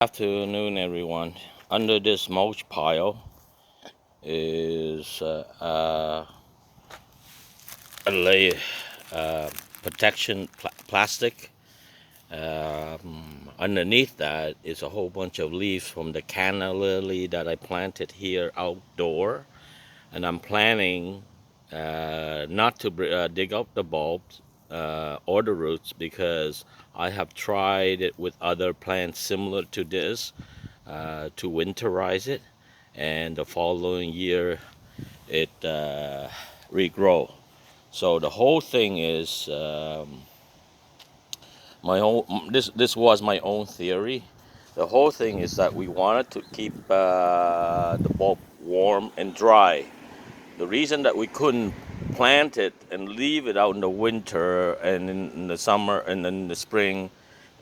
Afternoon, everyone. Under this mulch pile is a layer protection plastic. Underneath that is a whole bunch of leaves from the Cannalily that I planted here outdoor, and I'm planning not to dig up the bulbs or the roots because I have tried it with other plants similar to this to winterize it, and the following year it regrow. So the whole thing is my own. This was my own theory. The whole thing is that we wanted to keep the bulb warm and dry. The reason that we couldn't plant it and leave it out in the winter and in the summer and in the spring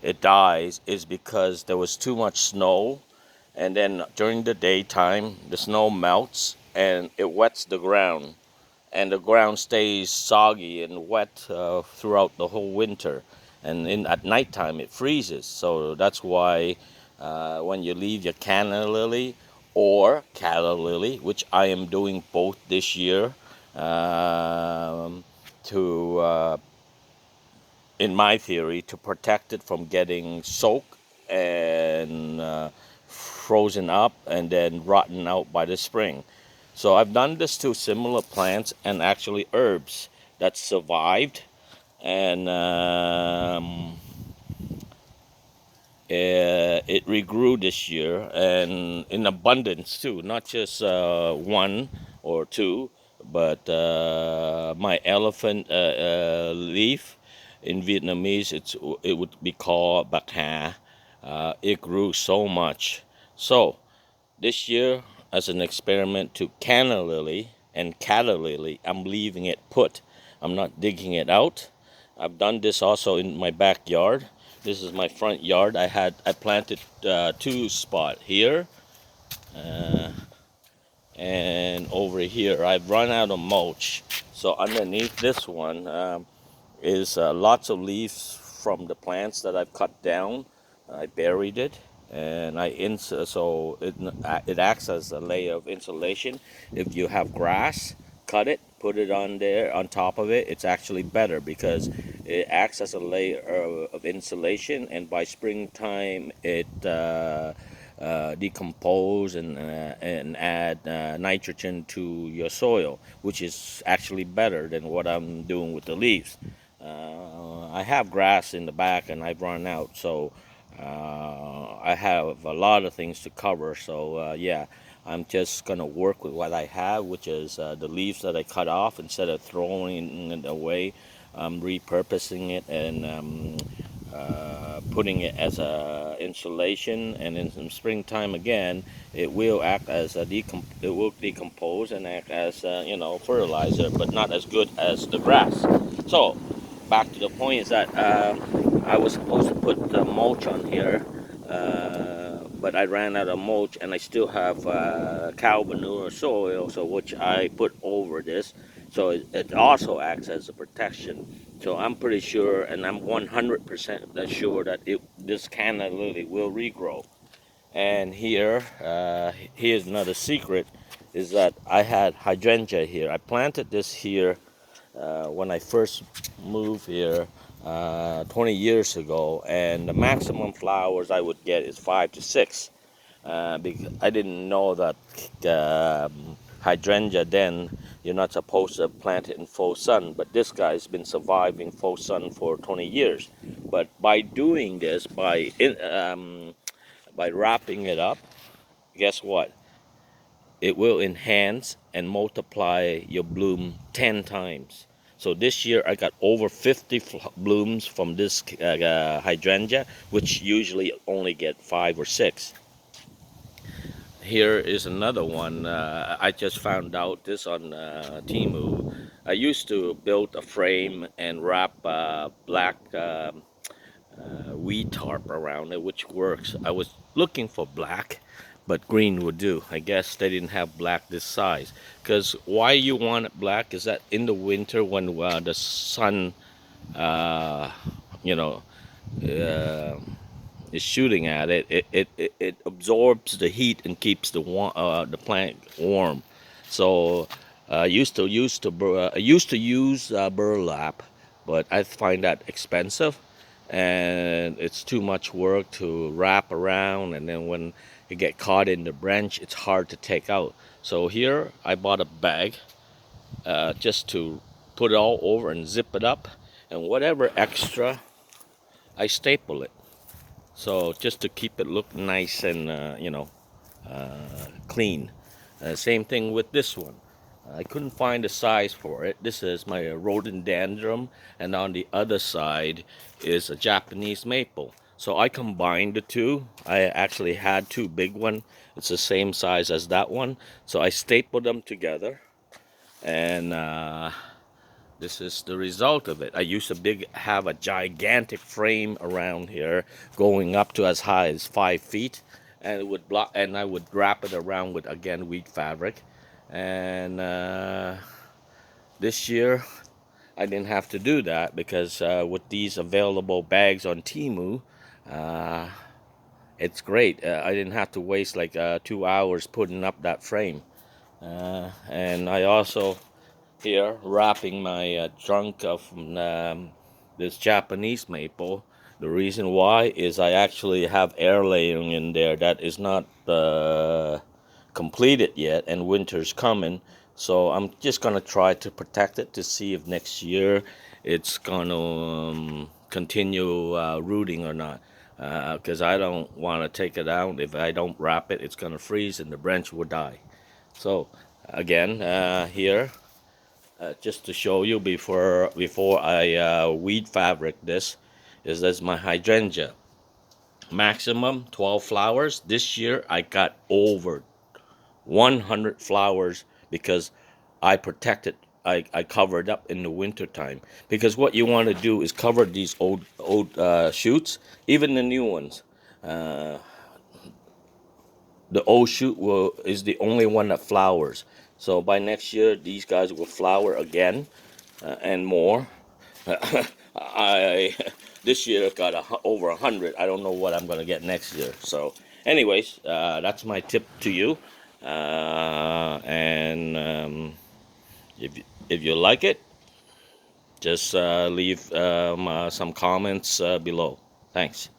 it dies is because there was too much snow, and then during the daytime the snow melts and it wets the ground, and the ground stays soggy and wet throughout the whole winter, and at nighttime it freezes. So that's why when you leave your canna lily or calla lily, which I am doing both this year, to in my theory, to protect it from getting soaked and frozen up and then rotten out by the spring. So I've done this to similar plants and actually herbs that survived, and it regrew this year and in abundance too, not just one or two, but my elephant leaf in Vietnamese, it would be called bạc hà. It grew so much. So this year, as an experiment to Cannalily and Callalily, I'm leaving it put. I'm not digging it out. I've done this also in my backyard. This is my front yard. I planted two spot here uh, and over here. I've run out of mulch, so underneath this one is lots of leaves from the plants that I've cut down. I buried it, and so it acts as a layer of insulation. If you have grass, cut it, put it on there on top of it. It's actually better because it acts as a layer of insulation, and by springtime it decompose and add nitrogen to your soil, which is actually better than what I'm doing with the leaves. I have grass in the back and I've run out, so I have a lot of things to cover. So yeah, I'm just gonna work with what I have, which is the leaves that I cut off. Instead of throwing it away, I'm repurposing it and putting it as a insulation. And in springtime again, it will act as it will decompose and act as fertilizer, but not as good as the grass. So back to the point is that I was supposed to put mulch on here, but I ran out of mulch, and I still have cow manure soil, so which I put over this, so it also acts as a protection. So I'm pretty sure, and I'm 100% sure that this canna lily will regrow. And here's another secret, is that I had hydrangea here. I planted this here when I first moved here 20 years ago, and the maximum flowers I would get is 5 to 6. Because I didn't know that hydrangea then you're not supposed to plant it in full sun, but this guy's been surviving full sun for 20 years. But by doing this, by wrapping it up, guess what? It will enhance and multiply your bloom 10 times. So this year I got over 50 blooms from this hydrangea, which usually only get 5 or 6. Here is another one. I just found out this on Temu. I used to build a frame and wrap black weed tarp around it, which works. I was looking for black, but green would do. I guess they didn't have black this size. Because why you want it black is that in the winter when the sun, uh, you know, uh, is shooting at it, it absorbs the heat and keeps the plant warm. So I used to use burlap, but I find that expensive, and it's too much work to wrap around, and then when you get caught in the branch, it's hard to take out. So here I bought a bag just to put it all over and zip it up, and whatever extra I staple it. So just to keep it look nice and clean. Same thing with this one. I couldn't find a size for it. This is my rhododendron, and on the other side is a Japanese maple. So I combined the two. I actually had two big ones. It's the same size as that one. So I stapled them together, and this is the result of it. I used to have a gigantic frame around here, going up to as high as 5 feet, and it would block, and I would wrap it around with again wheat fabric. And this year, I didn't have to do that because with these available bags on Temu, uh, it's great. I didn't have to waste like 2 hours putting up that frame. And I also here wrapping my trunk of this Japanese maple. The reason why is I actually have air layering in there that is not completed yet, and winter's coming. So I'm just gonna try to protect it to see if next year it's gonna continue rooting or not. Because I don't want to take it out. If I don't wrap it, it's gonna freeze and the branch will die. So again, here just to show you before I weed fabric this is my hydrangea. Maximum 12 flowers. This year I got over 100 flowers because I protected. I covered up in the winter time, because what you want to do is cover these old shoots, even the new ones. Uh, the old shoot is the only one that flowers. So by next year, these guys will flower again and more. I this year got over 100. I don't know what I'm gonna get next year. So, anyways, that's my tip to you. And if you like it, just leave some comments below. Thanks.